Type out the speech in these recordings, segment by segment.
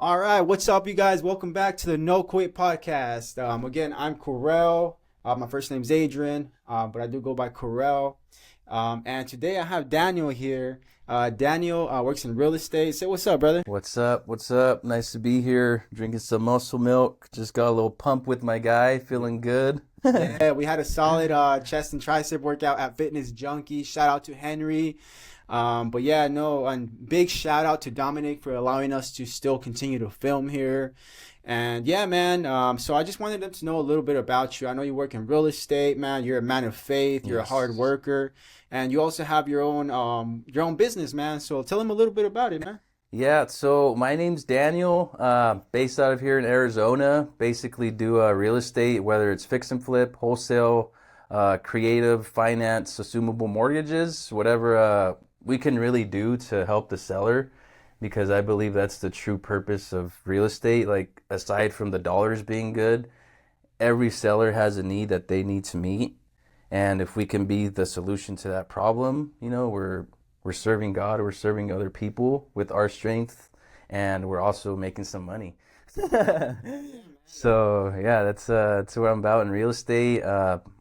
All right, what's up, you guys? Welcome back to the No Quit Podcast. Again, I'm Corel. My first name's Adrian, but I do go by Corel. And today I have Daniel here. Daniel works in real estate. Say what's up, brother. What's up? What's up? Nice to be here. Drinking some muscle milk. Just got a little pump with my guy. Feeling good. Yeah, we had a solid chest and tricep workout at Fitness Junkie. Shout out to Henry. But yeah, no, and big shout out to Dominic for allowing us to still continue to film here. And yeah, man, so I just wanted them to know a little bit about you. I know you work in real estate, man. You're a man of faith. You're a hard worker, and you also have your own business, man. So tell them a little bit about it, man. Yeah, so my name's Daniel, based out of here in Arizona. Basically do real estate, whether it's fix and flip, wholesale, creative, finance, assumable mortgages, whatever we can really do to help the seller, because I believe that's the true purpose of real estate. Like, aside from the dollars being good, every seller has a need that they need to meet. And if we can be the solution to that problem, we're serving God, we're serving other people with our strength, and we're also making some money. So yeah, that's what I'm about in real estate.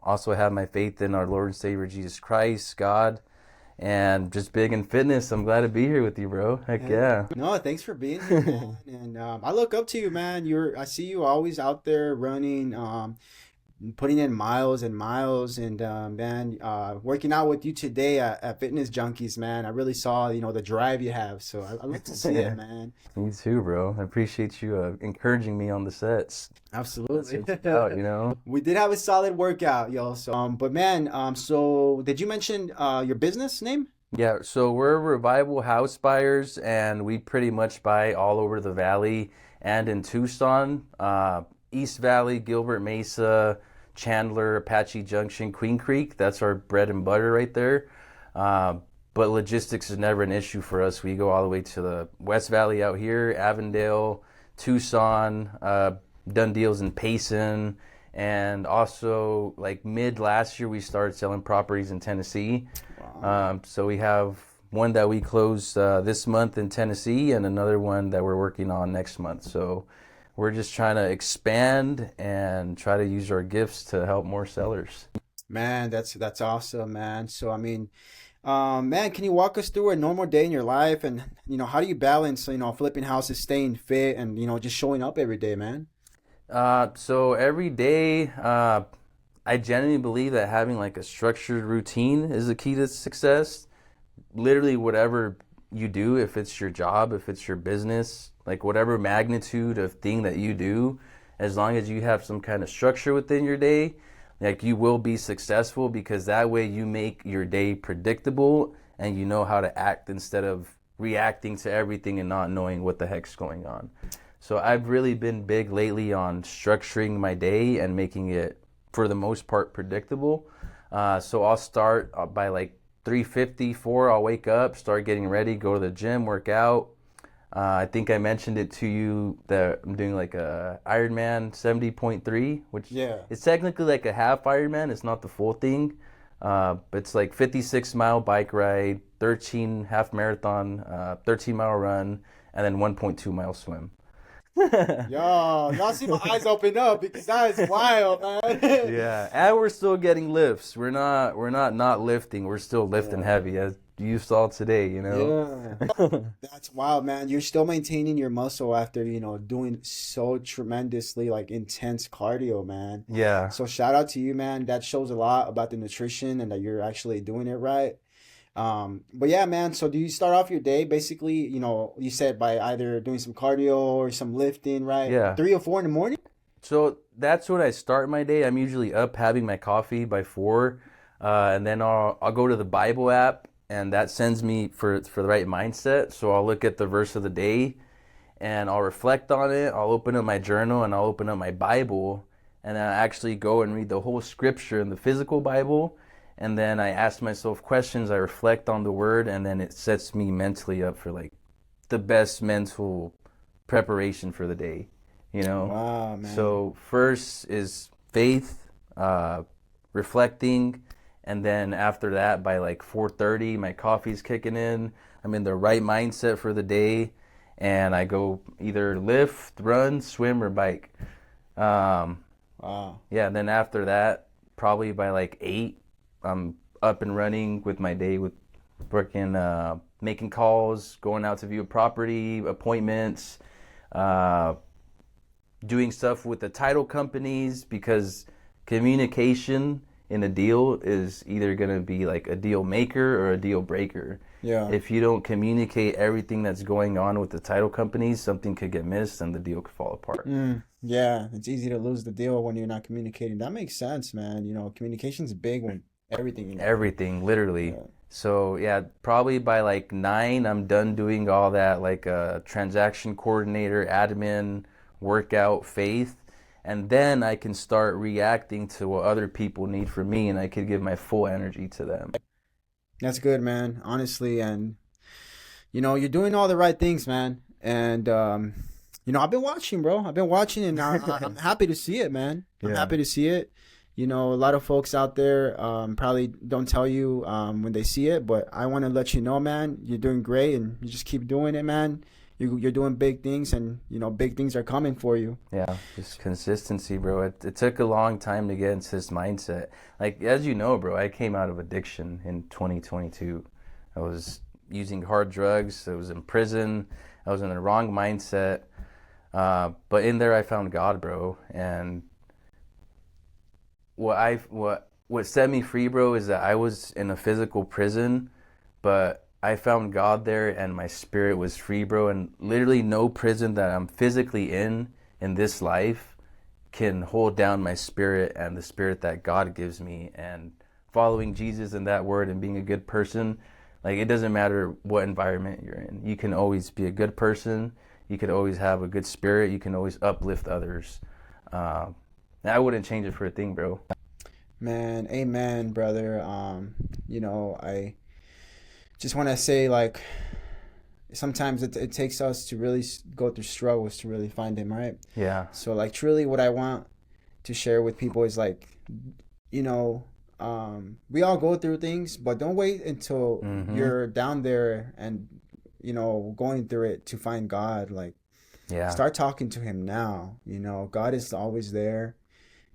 Also have my faith in our Lord and Savior Jesus Christ, God, and just big in fitness. I'm glad to be here with you, bro. Heck yeah. No, thanks for being here, man. And I look up to you, man. I see you always out there running, putting in miles and miles, and man, working out with you today at Fitness Junkies, man. I really saw, the drive you have. So I love to see it, man. Me too, bro. I appreciate you encouraging me on the sets. Absolutely. That's what it's about. We did have a solid workout, yo. So, but man, so did you mention your business name? Yeah, so we're Revival House Buyers, and we pretty much buy all over the valley and in Tucson, East Valley, Gilbert Mesa, Chandler, Apache Junction, Queen Creek. That's our bread and butter right there. But logistics is never an issue for us. We go all the way to the West Valley out here, Avondale, Tucson, done deals in Payson, and also like mid last year we started selling properties in Tennessee. Wow. So we have one that we closed this month in Tennessee, and another one that we're working on next month. So we're just trying to expand and try to use our gifts to help more sellers. Man, that's awesome, man. So I mean, man, can you walk us through a normal day in your life, and how do you balance flipping houses, staying fit, and just showing up every day, man? So every day, I genuinely believe that having like a structured routine is the key to success. Literally whatever you do, if it's your job, if it's your business, like whatever magnitude of thing that you do, as long as you have some kind of structure within your day, like you will be successful, because that way you make your day predictable and you know how to act instead of reacting to everything and not knowing what the heck's going on. So I've really been big lately on structuring my day and making it, for the most part, predictable. So I'll start by like 3:54, I'll wake up, start getting ready, go to the gym, work out. I think I mentioned it to you that I'm doing like a Ironman 70.3, which is technically like a half Ironman. It's not the full thing. But it's like 56-mile bike ride, 13 half marathon, 13-mile run, and then 1.2-mile swim. Yo, y'all see my eyes open up, because that is wild, man. Yeah, and we're still getting lifts. We're not lifting. We're still lifting heavy, as you saw today, Yeah. That's wild, man. You're still maintaining your muscle after, doing so tremendously like intense cardio, man. Yeah. So shout out to you, man. That shows a lot about the nutrition and that you're actually doing it right. But yeah, man, so do you start off your day basically, you said by either doing some cardio or some lifting, right? Yeah. 3 or 4 in the morning? So that's when I start my day. I'm usually up having my coffee by 4, and then I'll go to the Bible app, and that sends me for the right mindset. So I'll look at the verse of the day, and I'll reflect on it. I'll open up my journal, and I'll open up my Bible, and then I actually go and read the whole scripture in the physical Bible. And then I ask myself questions, I reflect on the word, and then it sets me mentally up for like the best mental preparation for the day, Wow, man. So first is faith, reflecting, and then after that by like 4:30, my coffee's kicking in. I'm in the right mindset for the day, and I go either lift, run, swim, or bike. Wow. Yeah, then after that, probably by like 8, I'm up and running with my day, with working, making calls, going out to view a property, appointments, uh, doing stuff with the title companies, because communication in a deal is either going to be like a deal maker or a deal breaker. Yeah. If you don't communicate everything that's going on with the title companies, something could get missed and the deal could fall apart. Yeah, it's easy to lose the deal when you're not communicating. That makes sense, man. You know, communication's big when everything, you know. Everything, literally. Yeah. So yeah, probably by like 9, I'm done doing all that, like transaction coordinator, admin, workout, faith, and then I can start reacting to what other people need from me, and I could give my full energy to them. That's good, man. Honestly, and you know, you're doing all the right things, man. And you know, I've been watching, bro. I've been watching, and I'm happy to see it, man. I'm Yeah. happy to see it. You know, a lot of folks out there probably don't tell you when they see it, but I want to let you know, man, you're doing great, and you just keep doing it, man. You're doing big things, and you know, big things are coming for you. Yeah, just consistency, bro. It took a long time to get into this mindset. Like, as you know, bro, I came out of addiction in 2022. I was using hard drugs. I was in prison. I was in the wrong mindset. But in there, I found God, bro. And what set me free, bro, is that I was in a physical prison, but I found God there, and my spirit was free, bro. And literally no prison that I'm physically in this life can hold down my spirit and the spirit that God gives me. And following Jesus and that word and being a good person, like, it doesn't matter what environment you're in. You can always be a good person. You can always have a good spirit. You can always uplift others. I wouldn't change it for a thing, bro. Man, amen, brother. You know, I just want to say, like, sometimes it takes us to really go through struggles to really find him, right? Yeah. So, like, truly what I want to share with people is, like, you know, we all go through things, but don't wait until you're down there and, you know, going through it to find God. Like, Yeah. start talking to him now. You know, God is always there.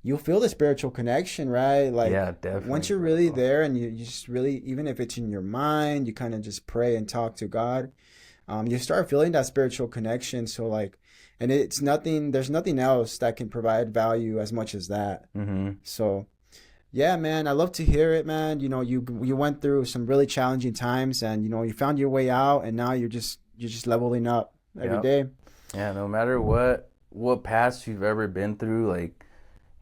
You'll feel the spiritual connection, right? Like, Yeah, definitely, once you're really there, and you just really, even if it's in your mind, you kind of just pray and talk to God, you start feeling that spiritual connection. So, like, and it's nothing, there's nothing else that can provide value as much as that. So, yeah, man, I love to hear it, man. You know, you went through some really challenging times, and you know, you found your way out, and now you're just leveling up every Yep. day. Yeah, no matter what past you've ever been through, like,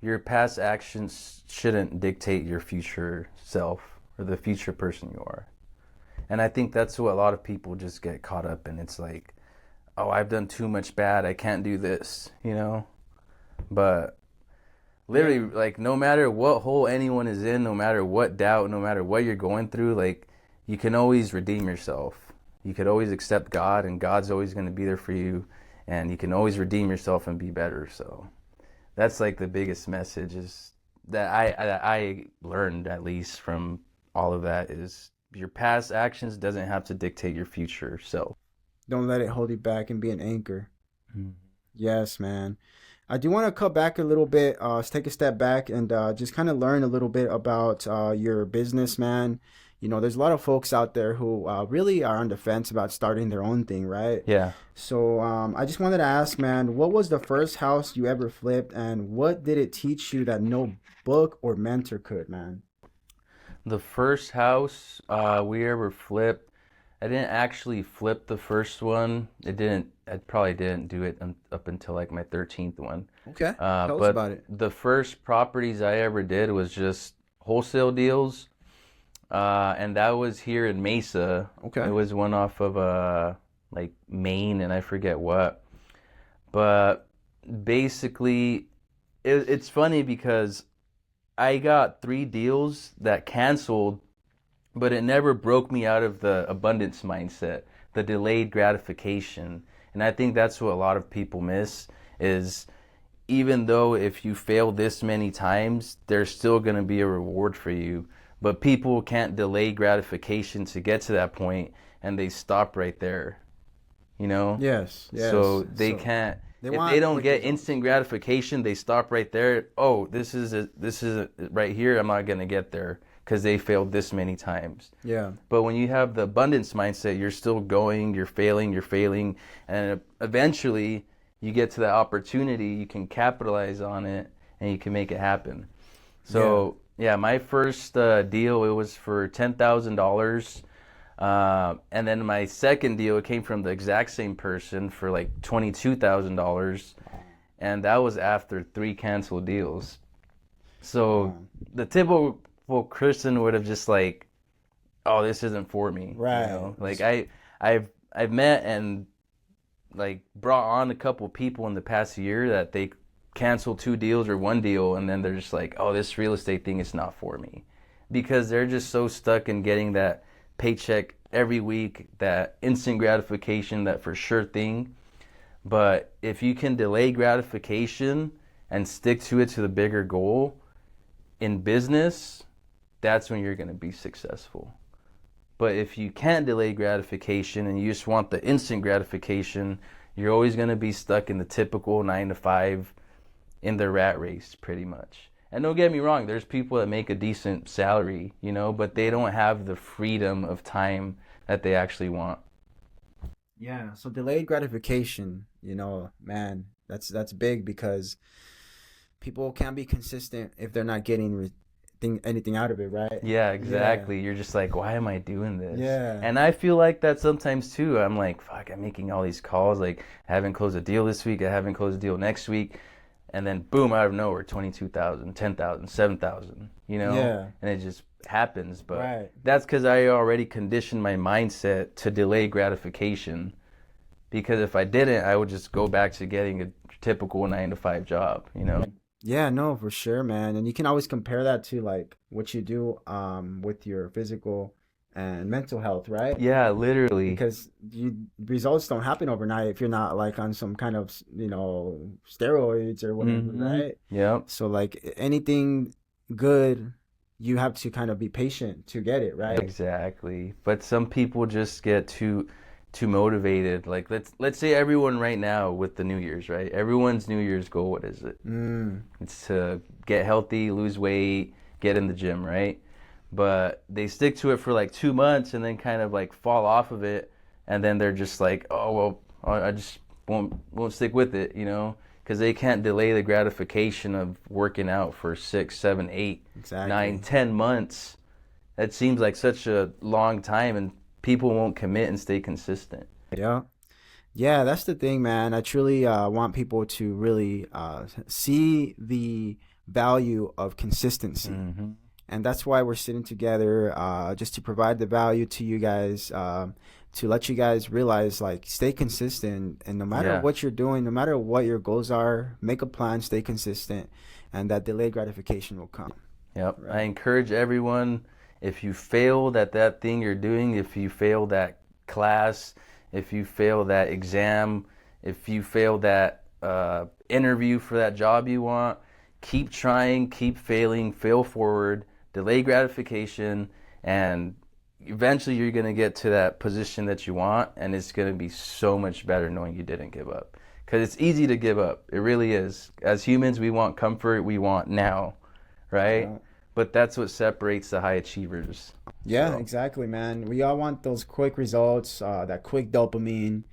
your past actions shouldn't dictate your future self or the future person you are. And I think that's what a lot of people just get caught up in. It's like, oh, I've done too much bad, I can't do this, you know? But literally, like, no matter what hole anyone is in, no matter what doubt, no matter what you're going through, like, you can always redeem yourself. You could always accept God, and God's always going to be there for you. And you can always redeem yourself and be better. So that's like the biggest message is that I learned, at least from all of that, is your past actions doesn't have to dictate your future self. Don't let it hold you back, and be an anchor. Yes, man. I do want to cut back a little bit, let's take a step back, and just kind of learn a little bit about your business, man. You know, there's a lot of folks out there who really are on the fence about starting their own thing, right? Yeah. So I just wanted to ask, man, what was the first house you ever flipped, and what did it teach you that no book or mentor could, man? The first house we ever flipped, I didn't actually flip the first one. I probably didn't do it up until like my 13th one. Okay. Tell us But about it. the first properties I ever did was just wholesale deals. And that was here in Mesa. Okay. It was one off of like Maine, and I forget what. But basically, it's funny because I got 3 deals that canceled, but it never broke me out of the abundance mindset, the delayed gratification. And I think that's what a lot of people miss is, even though if you fail this many times, there's still going to be a reward for you. But people can't delay gratification to get to that point, and they stop right there. you know? Yes. So they can't, if they don't get instant gratification, they stop right there. Oh, this is it right here. I'm not going to get there because they failed this many times. Yeah. But when you have the abundance mindset, you're still going, you're failing, and eventually you get to that opportunity, you can capitalize on it, and you can make it happen. So yeah, my first deal, it was for $10,000. And then my second deal, it came from the exact same person for like $22,000. And that was after 3 canceled deals. So the typical Christian would have just like, oh, this isn't for me. Right. You know? Like I've met and like brought on a couple people in the past year that they canceled 2 deals or 1 deal, and then they're just like, oh, this real estate thing is not for me, because they're just so stuck in getting that paycheck every week, that instant gratification, that for sure thing. But if you can delay gratification and stick to it, to the bigger goal in business, that's when you're going to be successful. But if you can't delay gratification and you just want the instant gratification, you're always going to be stuck in the typical 9 to 5 in the rat race, pretty much. And don't get me wrong, there's people that make a decent salary, you know, but they don't have the freedom of time that they actually want. Yeah, so delayed gratification, you know, man, that's big, because people can't be consistent if they're not getting anything out of it, right? Yeah, exactly. Yeah. You're just like, why am I doing this? Yeah. And I feel like that sometimes too. I'm like, fuck, I'm making all these calls. Like, I haven't closed a deal this week. I haven't closed a deal next week. And then boom, out of nowhere, 22,000, 10,000, 7,000, you know? Yeah. And it just happens. But that's because I already conditioned my mindset to delay gratification. Because if I didn't, I would just go back to getting a typical 9 to 5 job, you know? Yeah, no, for sure, man. And you can always compare that to like what you do with your physical and mental health, right? Yeah, literally. Because results don't happen overnight if you're not like on some kind of, you know, steroids or whatever, right? Yeah. So like anything good, you have to kind of be patient to get it, right? Exactly. But some people just get too motivated. Like let's say everyone right now with the New Year's, right? Everyone's New Year's goal, what is it? It's to get healthy, lose weight, get in the gym, right? But they stick to it for like 2 months and then kind of like fall off of it, and then they're just like, oh well, I just won't stick with it, you know, because they can't delay the gratification of working out for 6, 7, 8, 9, 10 months. That seems like such a long time, and people won't commit and stay consistent. Yeah, that's the thing, man. I truly want people to really see the value of consistency. And that's why we're sitting together, just to provide the value to you guys, to let you guys realize, like, stay consistent. And no matter what you're doing, no matter what your goals are, make a plan, stay consistent, and that delayed gratification will come. Yep. Right? I encourage everyone, if you failed at that thing you're doing, if you failed that class, if you failed that exam, if you failed that interview for that job you want, keep trying, keep failing, fail forward, delay gratification, and eventually you're going to get to that position that you want, and it's going to be so much better knowing you didn't give up. Because it's easy to give up. It really is. As humans, we want comfort, we want now, right? Yeah. But that's what separates the high achievers. Yeah, exactly, man. We all want those quick results, that quick dopamine.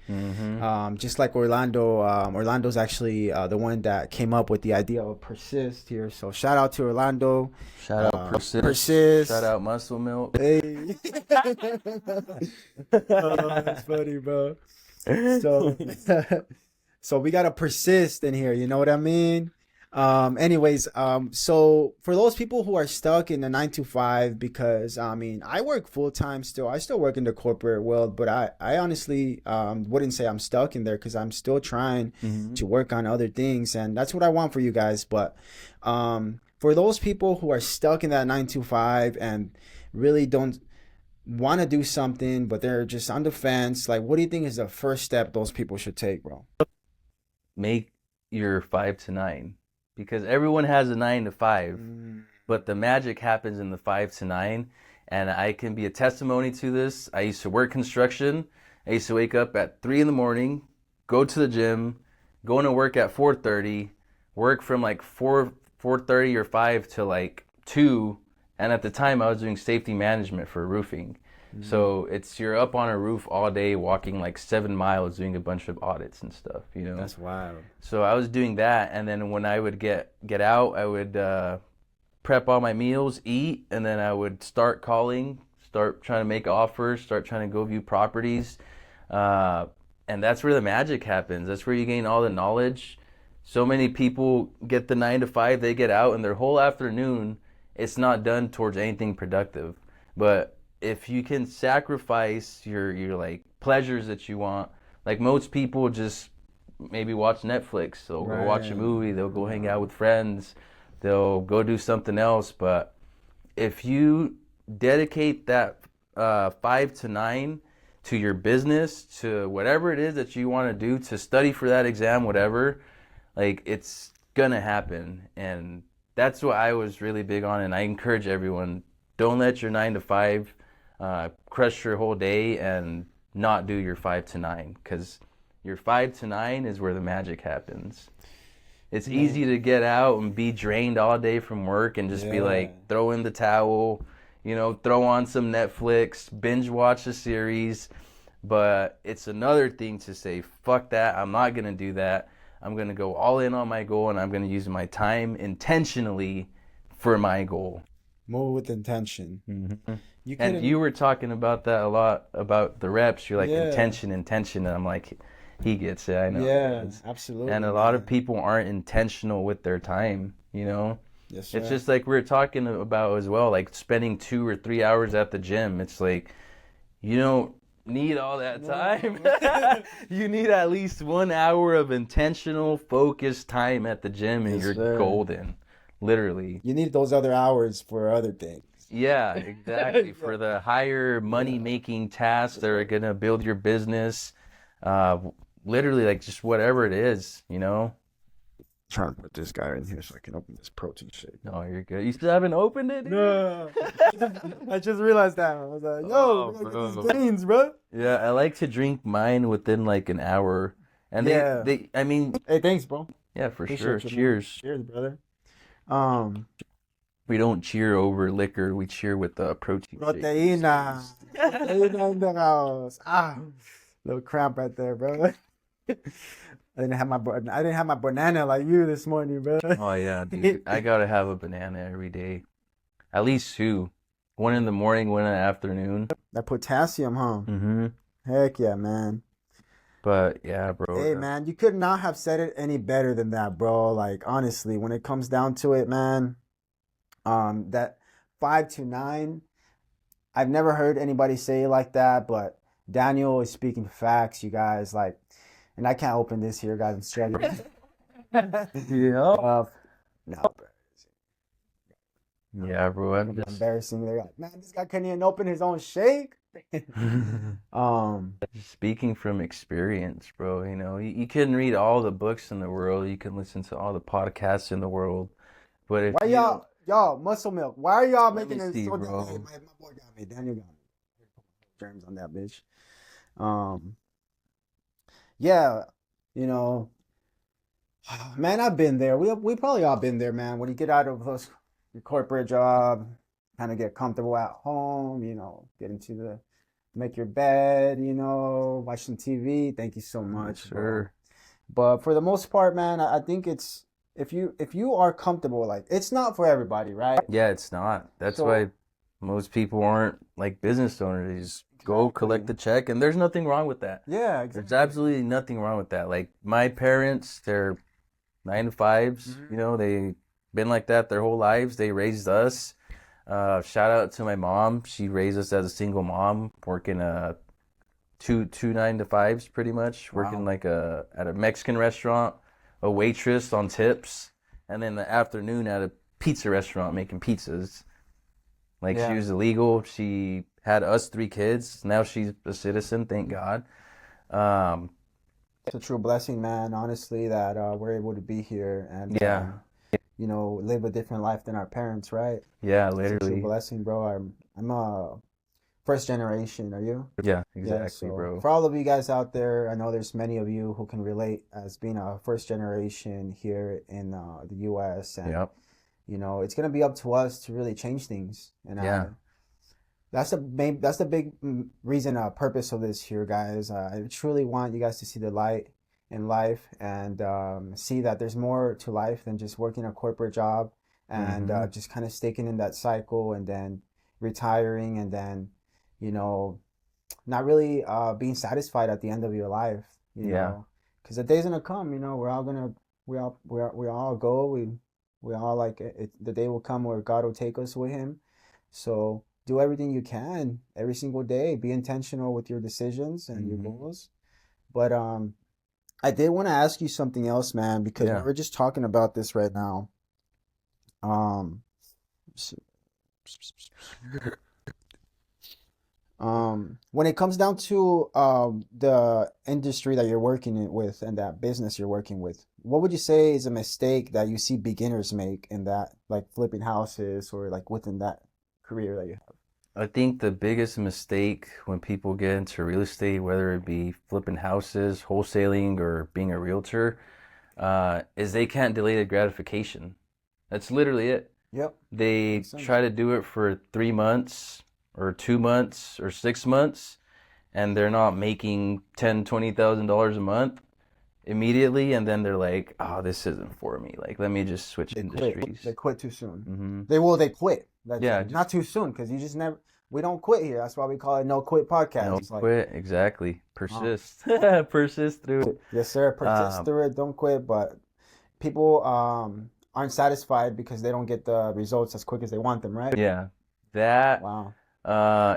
Just like Orlando. Orlando's actually the one that came up with the idea of Persist here. So shout out to Orlando. Shout out Persist. Shout out Muscle Milk. Hey. That's funny, bro. So we gotta persist in here. You know what I mean? So for those people who are stuck in the 9 to 5, because I mean, I work full time still. I still work in the corporate world, but I honestly wouldn't say I'm stuck in there, because I'm still trying to work on other things, and that's what I want for you guys. But for those people who are stuck in that 9 to 5 and really don't want to do something, but they're just on the fence, like, what do you think is the first step those people should take, bro? Make your 5 to 9. Because everyone has a 9 to 5, but the magic happens in the 5 to 9. And I can be a testimony to this. I used to work construction, I used to wake up at 3 in the morning, go to the gym, go into work at 4:30, work from like 4:30 or 5 to like 2. And at the time, I was doing safety management for roofing. So you're up on a roof all day, walking like 7 miles, doing a bunch of audits and stuff, you know. That's wild. So I was doing that, and then when I would get out, I would prep all my meals, eat, and then I would start calling, start trying to make offers, start trying to go view properties, and that's where the magic happens. That's where you gain all the knowledge. So many people get the 9 to 5, they get out, and their whole afternoon, it's not done towards anything productive. But if you can sacrifice your like pleasures that you want, like most people just maybe watch Netflix, they'll go watch a movie, they'll go hang out with friends, they'll go do something else. But if you dedicate that 5 to 9 to your business, to whatever it is that you want to do, to study for that exam, whatever, like it's gonna happen. And that's what I was really big on, and I encourage everyone, don't let your 9 to 5 crush your whole day and not do your 5 to 9, because your 5 to 9 is where the magic happens. It's easy to get out and be drained all day from work and just be like, throw in the towel, you know, throw on some Netflix, binge watch a series. But it's another thing to say, fuck that, I'm not going to do that. I'm going to go all in on my goal, and I'm going to use my time intentionally for my goal. Move with intention. And you were talking about that a lot, about the reps. You're like, intention. And I'm like, he gets it, I know. Yeah, absolutely. And a lot of people aren't intentional with their time, you know? Yes, sir. It's just like we were talking about as well, like spending 2 or 3 hours at the gym. It's like, you don't need all that time. You need at least 1 hour of intentional, focused time at the gym, and you're golden. Literally. You need those other hours for other things. Yeah, exactly. For the higher money-making tasks that are going to build your business. Literally, like, just whatever it is, you know? Trying to put this guy in here so I can open this protein shake. No, you're good. You still haven't opened it? Dude? No. I just realized that. I was like, yo, we gotta get these gains, bro. Yeah, I like to drink mine within like an hour. And they I mean... Hey, thanks, bro. Yeah, for sure. Cheers. Cheers, brother. We don't cheer over liquor. We cheer with protein shakes. Proteína. Proteína in the house. Little cramp right there, bro. I didn't have my banana like you this morning, bro. Oh yeah, dude. I gotta have a banana every day. At least 2. 1 in the morning, 1 in the afternoon. That potassium, huh? Mm-hmm. Heck yeah, man. But yeah, bro. Hey, man, you could not have said it any better than that, bro. Like, honestly, when it comes down to it, man, that 5 to 9, I've never heard anybody say it like that, but Daniel is speaking facts, you guys. Like, and I can't open this here, guys. I'm struggling. Yeah. No, bro. Yeah, bro. Embarrassing. They're like, man, this guy couldn't even open his own shake. Speaking from experience, bro, you know, you can read all the books in the world, you can listen to all the podcasts in the world, but if why y'all muscle milk? Why are y'all making it so? Bro. Hey, my boy got me. Daniel got me. Germs on that bitch. Yeah, you know, man, I've been there. We probably all been there, man. When you get out of your corporate job, kind of get comfortable at home, you know, make your bed, you know, watch some TV. Thank you so much, sure. But for the most part, man, I think it's if you are comfortable, like it's not for everybody, right? Yeah, it's not. That's why most people aren't like business owners. They just go collect the check, and there's nothing wrong with that. Yeah, exactly. There's absolutely nothing wrong with that. Like my parents, they're 9 to 5s. You know, they've been like that their whole lives. They raised us. Shout out to my mom. She raised us as a single mom, working two 9 to 5s pretty much. Working like at a Mexican restaurant, a waitress on tips, and then the afternoon at a pizza restaurant making pizzas. Like she was illegal. She had us 3 kids. Now she's a citizen, thank God. It's a true blessing, man, honestly, that we're able to be here and you know, live a different life than our parents, right? Yeah, It's a literally. true blessing, bro. I'm first generation, are you? Yeah, Yeah, exactly, so bro. for all of you guys out there, I know there's many of you who can relate as being a first generation here in the US, and Yep. it's gonna be up to us to really change things. And Yeah. that's the big reason, purpose of this here, guys. I truly want you guys to see the light in life, and see that there's more to life than just working a corporate job and Mm-hmm. just kind of sticking in that cycle and then retiring and then, you know, not really being satisfied at the end of your life, Yeah. because the day's gonna come, we're all gonna we all go, we all like the day will come where God will take us with him. So do everything you can every single day, be intentional with your decisions and your Mm-hmm. goals. But I did want to ask you something else, man, because we Yeah. were just talking about this right now. um when it comes down to the industry that you're working with and that business you're working with, what would you say is a mistake that you see beginners make in that, like flipping houses or like within that career that you have? I think the biggest mistake when people get into real estate, whether it be flipping houses, wholesaling, or being a realtor, is they can't delay the gratification. That's literally it. Yep, They makes sense. try to do it for 3 months or 2 months or 6 months, and they're not making $10,000, $20,000 a month immediately, and then they're like, "Oh, this isn't for me. Like, let me just switch They quit. They industries." quit too soon. Mm-hmm. They quit. That's Yeah, not just too soon, because you just never. We don't quit here. That's why we call it No Quit Podcast. no It's like, quit. Exactly. um, Persist. Persist through it. yes, sir. Persist Um, through it. Don't quit. But people aren't satisfied because they don't get the results as quick as they want them, right? yeah, that. Wow.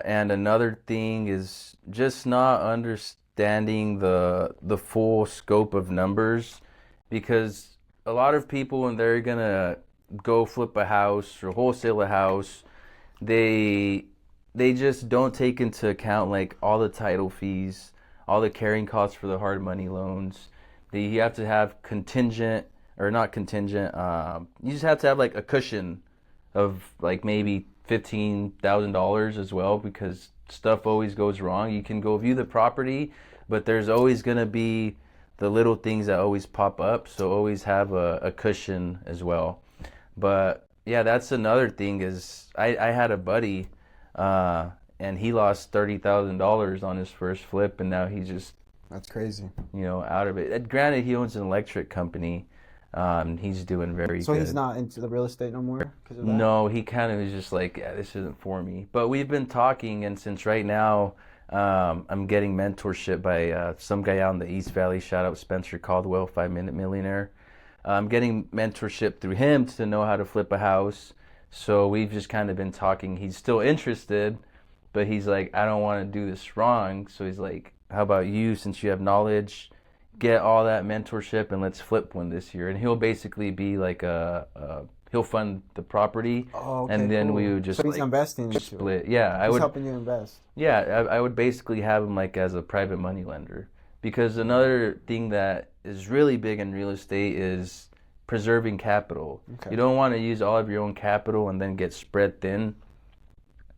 And another thing is just not understanding the full scope of numbers, because a lot of people, when they're gonna go flip a house or wholesale a house, they they just don't take into account like all the title fees, all the carrying costs for the hard money loans. You have to have contingent, or not contingent. You just have to have like a cushion of like maybe $15,000 as well, because stuff always goes wrong. You can go view the property, but there's always gonna be the little things that always pop up. So always have a cushion as well. But yeah, that's another thing is I had a buddy, uh, and he lost $30,000 on his first flip, and now he's just, That's crazy. out of it. And granted, he owns an electric company. He's doing very So he's good. not into the real estate no more because of that? No, he kind of was just like, yeah, this isn't for me. But we've been talking, and since right now, I'm getting mentorship by some guy out in the East Valley. Shout out Spencer Caldwell, 5 Minute Millionaire. I'm getting mentorship through him to know how to flip a house. So we've just kind of been talking. He's still interested, but he's like, I don't want to do this wrong. So he's like, how about you, since you have knowledge, get all that mentorship and let's flip one this year. And he'll basically be like he'll fund the property, Oh, okay, and then we cool. would So just he's like investing into it. split. Yeah, I He's would. helping you invest. Yeah, I would basically have him like as a private money lender. Because another thing that is really big in real estate is preserving capital. Okay. You don't want to use all of your own capital and then get spread thin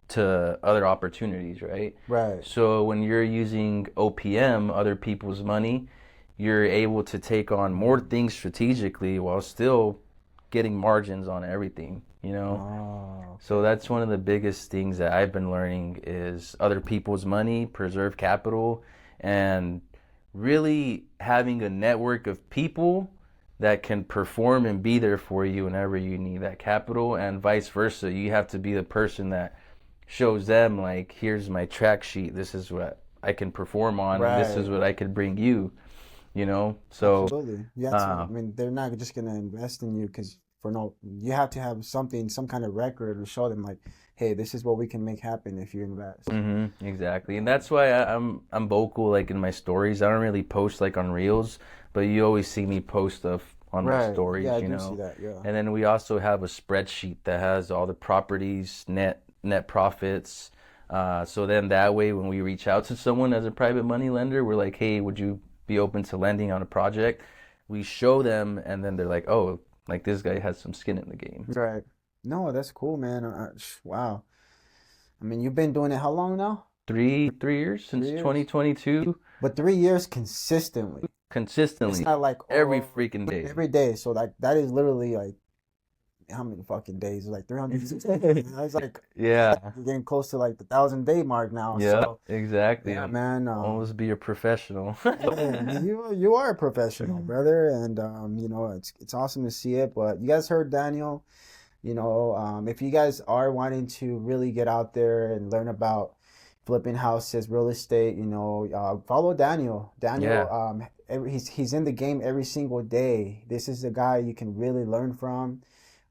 to other opportunities, right? Right. So when you're using OPM, other people's money, you're able to take on more things strategically while still getting margins on everything, you know? Oh, So that's one of the biggest things that I've been learning is other people's money, preserve capital, and really having a network of people that can perform and be there for you whenever you need that capital, and vice versa. You have to be the person that shows them like, here's my track sheet. This is what I can perform on, and this is right. what I could bring you, So, Absolutely. Yeah. uh, I mean, they're not just gonna invest in you because for no. You have to have something, some kind of record to show them like, hey, this is what we can make happen if you invest. exactly. And that's why I'm vocal like in my stories. I don't really post like on Reels, but you always see me post stuff on my Right. Yeah, stories, I do see that. Yeah. And then we also have a spreadsheet that has all the properties, net profits. So then that way, when we reach out to someone as a private money lender, we're like, hey, would you be open to lending on a project? We show them, and then they're like, oh, like this guy has some skin in the game. Right. No, that's cool, man. Wow. I mean, you've been doing it how long now? 3 years since 3 years? 2022, But 3 years consistently. It's consistently, not like, every oh, freaking day. every day. So like that is literally like how many fucking days? Like 300. It's like Yeah, you're getting close to like the 1,000-day mark now. yeah, So exactly. yeah, I'm man. almost be a professional. Yeah, you are a professional, brother, and it's awesome to see it. But you guys heard Daniel. If you guys are wanting to really get out there and learn about flipping houses, real estate, follow Daniel. Daniel, Yeah, he's in the game every single day. This is a guy you can really learn from.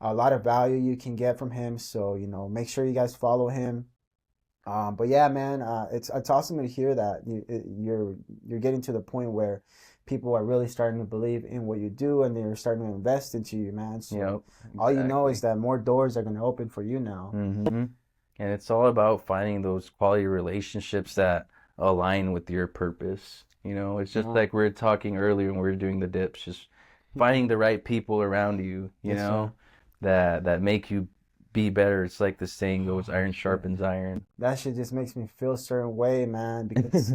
A lot of value you can get from him. So, make sure you guys follow him. But yeah, man, it's awesome to hear that you're getting to the point where people are really starting to believe in what you do and they're starting to invest into you, man. So yep, all you know is exactly. that more doors are going to open for you now. hmm And it's all about finding those quality relationships that align with your purpose. It's just Yeah. like we were talking earlier when we were doing the dips, just finding the right people around you, Yes, sir. that make you be better. It's like the saying goes, Oh, iron shit. sharpens iron. That shit just makes me feel a certain way, man, because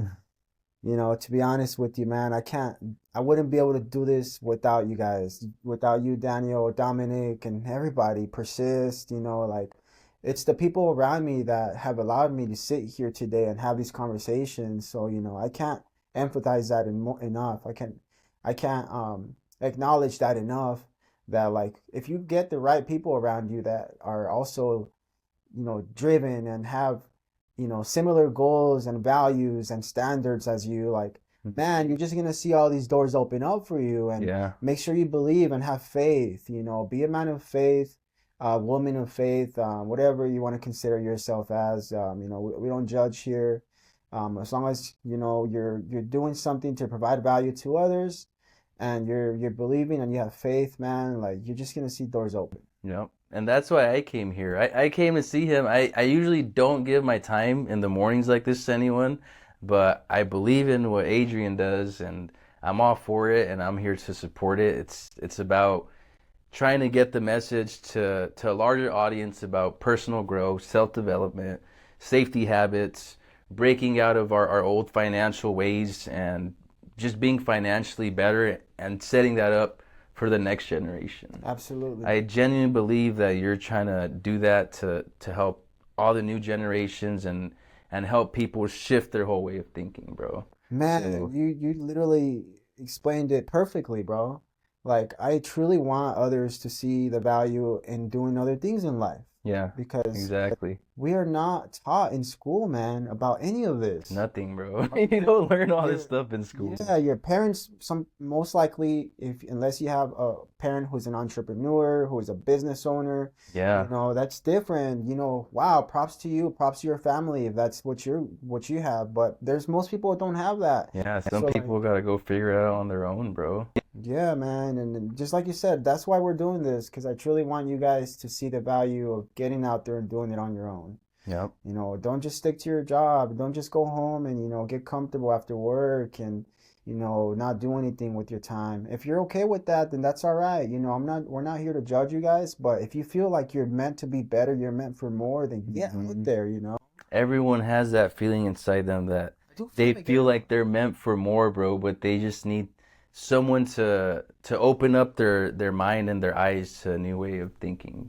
to be honest with you, man, I wouldn't be able to do this without you guys, without you, Daniel, Dominic, and everybody. Persist, like it's the people around me that have allowed me to sit here today and have these conversations. So, I can't empathize that enough. I can't acknowledge that enough that like if you get the right people around you that are also driven and have, similar goals and values and standards as you, like, man, you're just gonna see all these doors open up for you. And Yeah. make sure you believe and have faith, be a man of faith, woman of faith, whatever you want to consider yourself as. We don't judge here. As long as, you're doing something to provide value to others and you're believing and you have faith, man, like you're just gonna see doors open. Yep. And that's why I came here. I came to see him. I usually don't give my time in the mornings like this to anyone, but I believe in what Adrian does and I'm all for it and I'm here to support it. It's about trying to get the message to a larger audience about personal growth, self-development, safety habits, breaking out of our old financial ways and just being financially better and setting that up for the next generation. Absolutely. I genuinely believe that you're trying to do that to help all the new generations and help people shift their whole way of thinking, bro. Man, So, you literally explained it perfectly, bro. Like, I truly want others to see the value in doing other things in life yeah, because exactly. we are not taught in school, man, about any of this. Nothing, bro. You don't learn all this Your stuff in school. Yeah, your parents, some most likely, if unless you have a parent who's an entrepreneur, who is a business owner, Yeah, that's different. Wow, props to you, props to your family if that's what you have. But there's most people who don't have that. yeah. Some So like, people gotta go figure it out on their own, bro. yeah, man, and then just like you said, that's why we're doing this, because I truly want you guys to see the value of getting out there and doing it on your own. Yep. Don't just stick to your job. Don't just go home and, get comfortable after work and, not do anything with your time. If you're okay with that, then that's all right. We're not here to judge you guys, but if you feel like you're meant to be better, you're meant for more, then get out hmm there. Everyone has that feeling inside them that I do feel they like feel everyone. like they're meant for more, bro, but they just need someone to open up their mind and their eyes to a new way of thinking.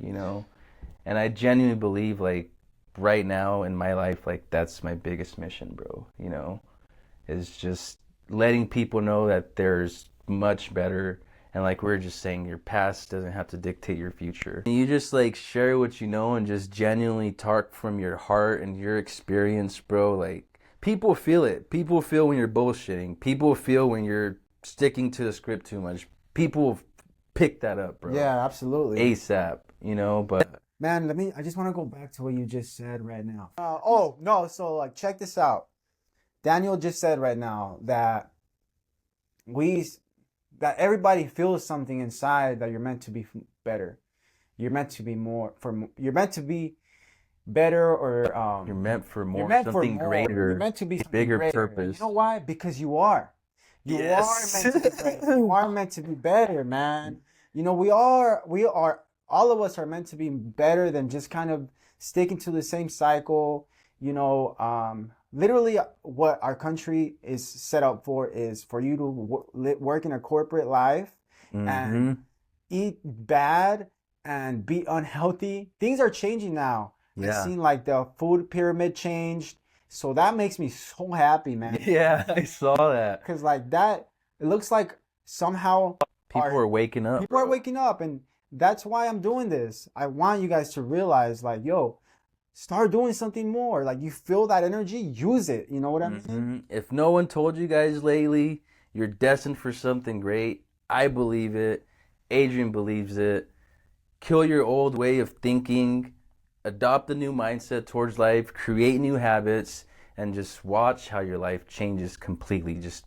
And I genuinely believe like right now in my life, like that's my biggest mission, bro, is just letting people know that there's much better. And like we are just saying, your past doesn't have to dictate your future. You just like share what you know and just genuinely talk from your heart and your experience, bro. Like people feel it. People feel when you're bullshitting. People feel when you're sticking to the script too much. People pick that up, bro. Yeah, absolutely. ASAP, but Man, I just want to go back to what you just said right now. Oh, no, so like check this out. Daniel just said right now that we that everybody feels something inside that you're meant to be better. You're meant to be you're meant to be better or you're meant for you're more, meant for something more. You're greater, meant to be something bigger greater. You purpose. know why? Because you are. You are Yes. meant to be greater. You are meant to be better, man. We are all of us are meant to be better than just kind of sticking to the same cycle, literally what our country is set up for is for you to work in a corporate life Mm-hmm. and eat bad and be unhealthy. Things are changing now. I've Yeah. seen like the food pyramid changed. So that makes me so happy, man. Yeah, I saw that. Because like that, it looks like somehow People are waking up, people are bro. waking up, and that's why I'm doing this. I want you guys to realize, like, yo, start doing something more. Like, you feel that energy, use it. You know what I mean? Mm-hmm. If no one told you guys lately, you're destined for something great. I believe it. Adrian believes it. Kill your old way of thinking, adopt a new mindset towards life, create new habits, and just watch how your life changes completely. Just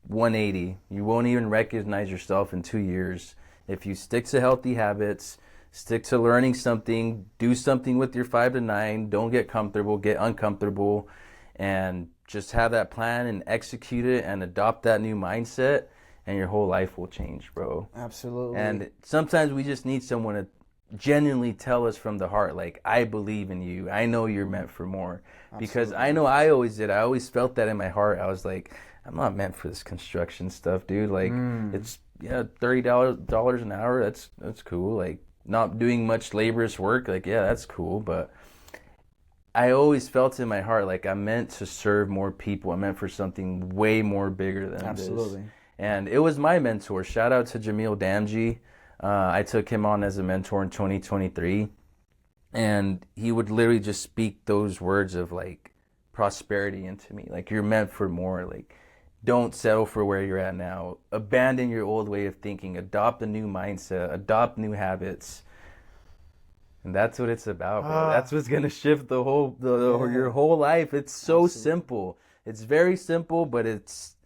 180. You won't even recognize yourself in 2 years. If you stick to healthy habits, stick to learning something, do something with your 5 to 9, don't get comfortable, get uncomfortable, and just have that plan and execute it and adopt that new mindset, and your whole life will change, bro. Absolutely. And sometimes we just need someone to genuinely tell us from the heart, like, I believe in you. I know you're meant for more. Because I know I always did. I always felt that in my heart. I was like, I'm not meant for this construction stuff, dude. Like, it's $30 an hour. That's cool. Like, not doing much laborious work. Like, yeah, that's cool. But I always felt in my heart like I'm meant to serve more people. I'm meant for something way more bigger than Absolutely. this. And it was my mentor. Shout out to Jamil Damji. I took him on as a mentor in 2023. And he would literally just speak those words of like prosperity into me. Like, you're meant for more. Like, don't settle for where you're at now. Abandon your old way of thinking. Adopt a new mindset. Adopt new habits. And that's what it's about, bro. That's what's gonna shift the whole your whole life. It's so simple. It's very simple, but it's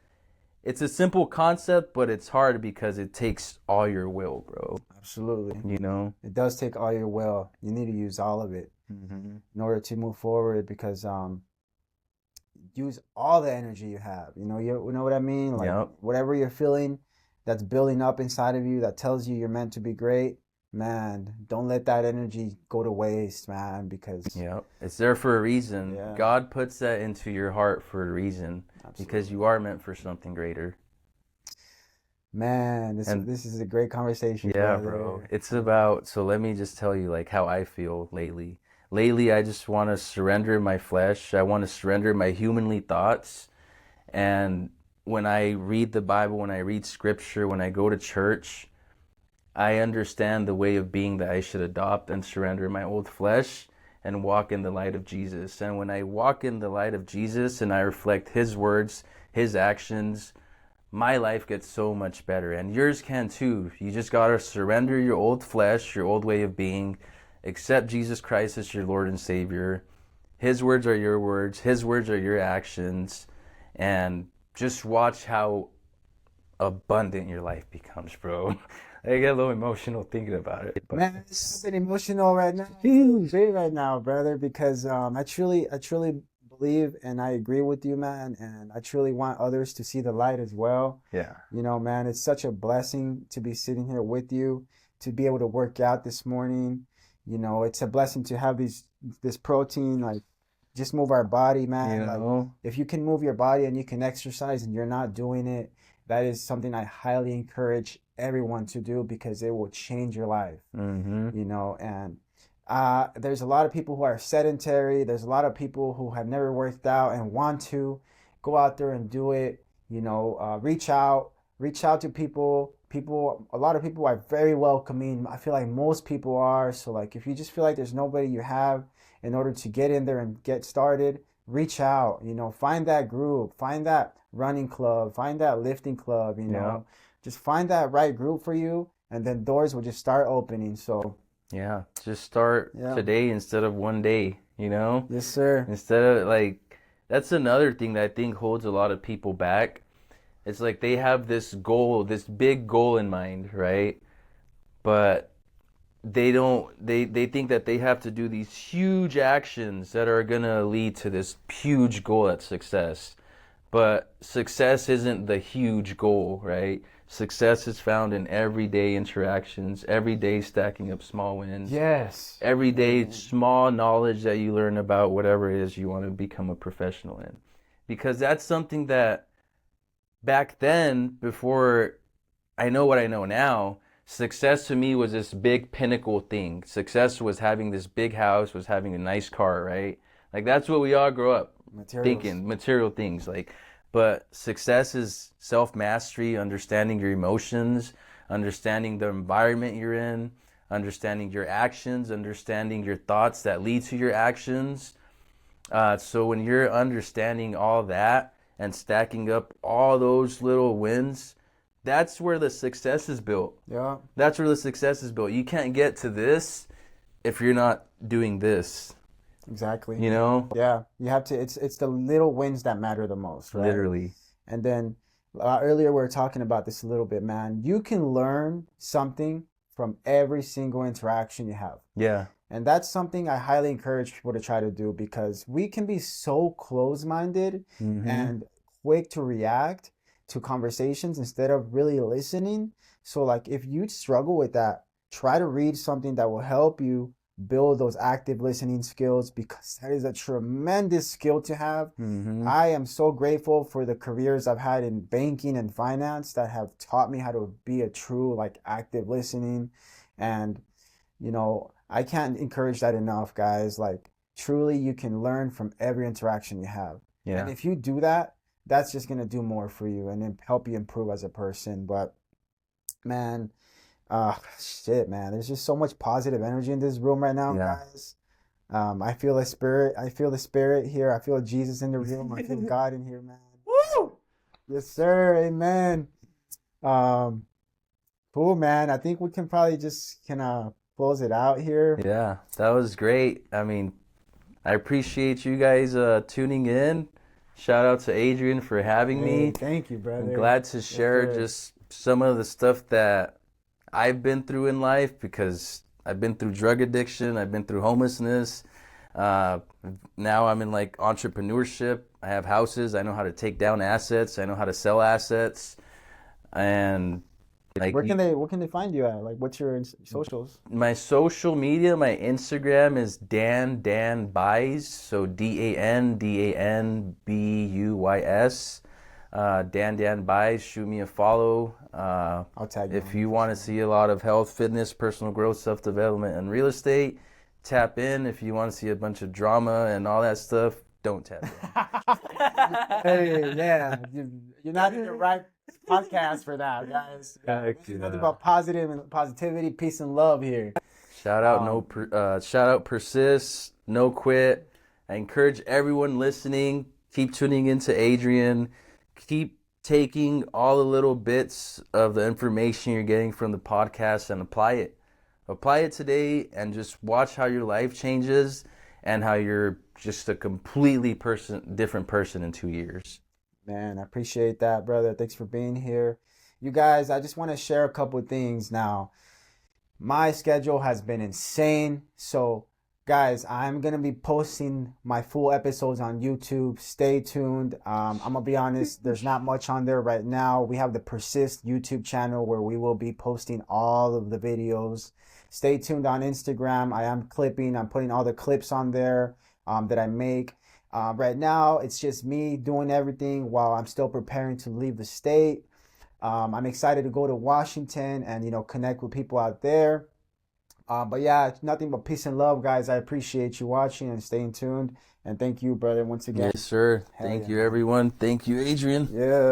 a simple concept, but it's hard because it takes all your will, bro. Absolutely. You know? It does take all your will. You need to use all of it in order to move forward, because use all the energy you have. You know what I mean? Like, Yep. whatever you're feeling that's building up inside of you that tells you you're meant to be great, man, don't let that energy go to waste, man, because Yep. It's there for a reason. Yeah. God puts that into your heart for a reason. Because you are meant for something greater. man, this is a great conversation. Yeah, brother. bro. It's about, so let me just tell you like how I feel lately. Lately, I just want to surrender my flesh. I want to surrender my humanly thoughts. And when I read the Bible, when I read scripture, when I go to church, I understand the way of being that I should adopt and surrender my old flesh and walk in the light of Jesus. And when I walk in the light of Jesus and I reflect his words, his actions, my life gets so much better. And yours can too. You just got to surrender your old flesh, your old way of being, accept Jesus Christ as your Lord and Savior. His words are your words. His words are your actions. And just watch how abundant your life becomes, bro. I get a little emotional thinking about it. But Man, I've been emotional right now. Right now, brother, because I truly believe and I agree with you, man, and I truly want others to see the light as well. yeah. Man, it's such a blessing to be sitting here with you, to be able to work out this morning. It's a blessing to have this protein, like, just move our body, man. Like, if you can move your body and you can exercise and you're not doing it, that is something I highly encourage everyone to do, because it will change your life. And there's a lot of people who are sedentary. There's a lot of people who have never worked out and want to go out there and do it. Reach out to people. A lot of people are very welcoming. I feel like most people are. So, like, if you just feel like there's nobody you have in order to get in there and get started, reach out. Find that group, find that running club, find that lifting club. Just find that right group for you, and then doors will just start opening. So Yeah, just start today instead of one day, Yes, sir. Instead of like, that's another thing that I think holds a lot of people back. It's like they have this goal, this big goal in mind, right? But they think that they have to do these huge actions that are gonna lead to this huge goal at success. But success isn't the huge goal, right? Success is found in everyday interactions, every day stacking up small wins. Yes. Everyday small knowledge that you learn about whatever it is you want to become a professional in. Because that's something that back then, before I know what I know now, success to me was this big pinnacle thing. Success was having this big house, was having a nice car, right? Like that's what we all grow up thinking, material things. Like, but success is self-mastery, understanding your emotions, understanding the environment you're in, understanding your actions, understanding your thoughts that lead to your actions. So when you're understanding all that and stacking up all those little wins, that's where the success is built. Yeah. That's where the success is built. You can't get to this if you're not doing this. Exactly. You know? Yeah. You have to, it's the little wins that matter the most, right? Literally. And then earlier we were talking about this a little bit, man. You can learn something from every single interaction you have. Yeah. And that's something I highly encourage people to try to do, because we can be so close-minded and quick to react to conversations instead of really listening. So like if you struggle with that, try to read something that will help you build those active listening skills, because that is a tremendous skill to have. I am so grateful for the careers I've had in banking and finance that have taught me how to be a true like active listening. And you know, I can't encourage that enough, guys. Like truly you can learn from every interaction you have. Yeah. And if you do that, that's just gonna do more for you and then help you improve as a person. But man, shit, man, there's just so much positive energy in this room right now, guys. I feel the spirit. I feel the spirit here. I feel Jesus in the room. I feel God in here, man. Woo! Yes, sir. Amen. Cool, man. I think we can probably just close it out here. Yeah, that was great. I mean, I appreciate you guys tuning in. Shout out to Adrian for having me. Thank you, brother. I'm glad to share just some of the stuff that I've been through in life, because I've been through drug addiction, I've been through homelessness. Now I'm in like entrepreneurship. I have houses. I know how to take down assets. I know how to sell assets. And like, where can they find you at? Like, what's your socials? My social media, my Instagram is Dan Buys, so DanBuys. Dan Buys. Shoot me a follow. I'll tag you. If you want to see a lot of health, fitness, personal growth, self-development, and real estate, tap in. If you want to see a bunch of drama and all that stuff, don't tap in. Hey, yeah, you're not in the right podcast for that, guys. Nothing about positivity, peace, and love here. Shout out Persist, no quit. I encourage everyone listening, keep tuning into Adrian. Keep taking all the little bits of the information you're getting from the podcast and apply it. Apply it today and just watch how your life changes and how you're just a completely different person in 2 years. Man, I appreciate that, brother. Thanks for being here. You guys, I just want to share a couple of things now. My schedule has been insane. So, guys, I'm going to be posting my full episodes on YouTube. Stay tuned. I'm going to be honest, there's not much on there right now. We have the Persist YouTube channel where we will be posting all of the videos. Stay tuned on Instagram. I'm putting all the clips on there that I make. Right now, it's just me doing everything while I'm still preparing to leave the state. I'm excited to go to Washington and, connect with people out there. But yeah, it's nothing but peace and love, guys. I appreciate you watching and staying tuned. And thank you, brother, once again. Yes, sir. Thank you, everyone. Thank you, Adrian. Yeah.